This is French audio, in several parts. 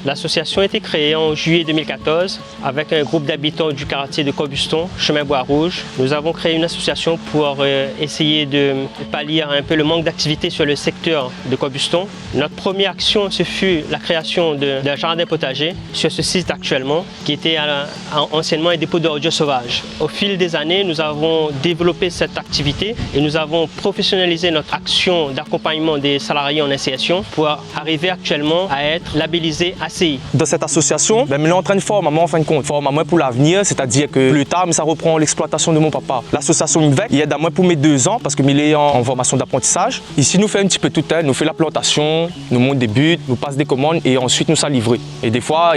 L'association a été créée en juillet 2014 avec un groupe d'habitants du quartier de Cobuston, chemin Bois-Rouge. Nous avons créé une association pour essayer de pallier un peu le manque d'activité sur le secteur de Cobuston. Notre première action, ce fut la création d'un jardin potager sur ce site actuellement, qui était anciennement un dépôt d'ordures sauvages. Au fil des années, nous avons développé cette activité et nous avons professionnalisé notre action d'accompagnement des salariés en insertion pour arriver actuellement à être labellisé ACI. Dans cette association, on est en train de former en fin de compte. Former à moi pour l'avenir, c'est-à-dire que plus tard, ça reprend l'exploitation de mon papa. L'association MIVEC, il aide à moi pour mes 2 ans parce qu'il est en formation d'apprentissage. Ici, nous fait un petit peu tout, nous fait la plantation, nous monte des buts, nous passe des commandes et ensuite nous ça livrer. Et des fois,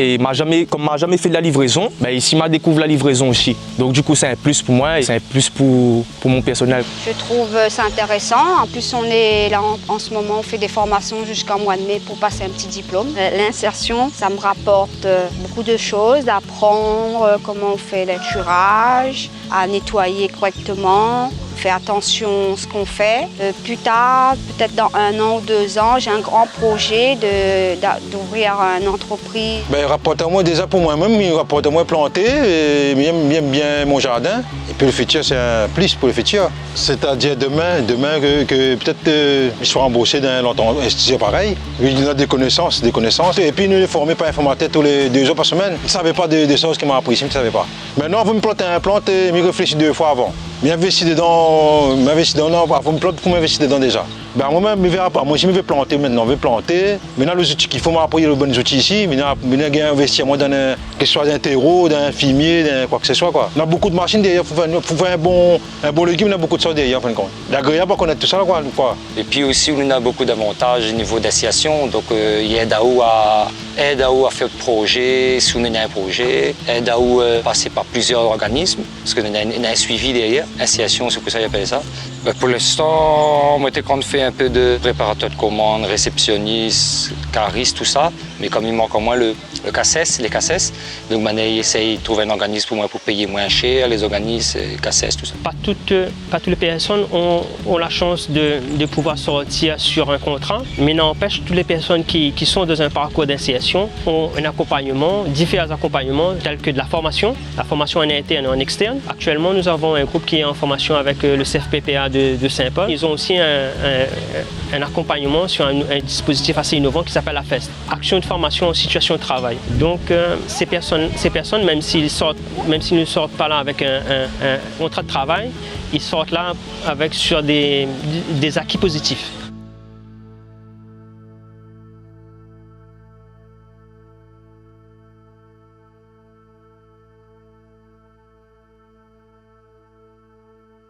comme m'a jamais fait de la livraison, ici m'a découvert la livraison aussi. Donc du coup, c'est un plus pour moi et c'est un plus pour mon personnel. Je trouve ça intéressant. En plus, on est là en ce moment, on fait des formations jusqu'en mois de mai pour passer un petit diplôme. L'insertion, ça me rapporte beaucoup de choses, d'apprendre comment on fait l'enturage, à nettoyer correctement, faire attention à ce qu'on fait. Plus tard, peut-être dans 1 an ou 2 ans, j'ai un grand projet d'ouvrir une entreprise. Rapporte à moi déjà pour moi-même, il rapporte à moi planter, j'aime bien mon jardin. Et puis le futur, c'est un plus pour le futur. C'est-à-dire demain que peut-être je serai embauché dans longtemps, c'est pareil. Il a des connaissances. Et puis nous les formés par informateur tous les 2 jours par semaine. Je ne savais pas des choses qu'il m'a appris ici, je ne savais pas. Maintenant, vous me plantez un plante, je réfléchis 2 fois avant. M'investir dedans, avant pour m'investir dedans déjà. Moi-même, je vais planter maintenant, Maintenant, les outils qu'il faut m'apprendre les bons outils ici. Maintenant, je vais investir moi dans que ce soit un terreau, dans un fumier, dans quoi que ce soit. Quoi. On a beaucoup de machines derrière, il faut faire un bon légume, on a beaucoup de choses derrière. L'agréable pour connaître tout ça. Quoi. Et puis aussi, on a beaucoup d'avantages au niveau d'association. Donc, il aide à faire des projets, si on a un projet, aide à passer par plusieurs organismes, parce qu'on a un suivi derrière. Association, c'est pour ça que j'appelle ça. Pour l'instant, moi, j'étais fait un peu de préparateur de commandes, réceptionniste, cariste, tout ça. Mais comme il manque en moi les cassettes, donc maintenant, j'essaye de trouver un organisme pour moi pour payer moins cher, les organismes, les cassettes, tout ça. Pas toutes les personnes ont la chance de pouvoir sortir sur un contrat, mais n'empêche, toutes les personnes qui sont dans un parcours d'insertion ont un accompagnement, différents accompagnements, tels que de la formation en interne et en externe. Actuellement, nous avons un groupe qui est en formation avec le CFPPA de Saint-Paul. Ils ont aussi un accompagnement sur un dispositif assez innovant qui s'appelle la FEST, Action de formation en situation de travail. Donc ces personnes, même s'ils ne sortent pas là avec un contrat de travail, ils sortent là sur des acquis positifs.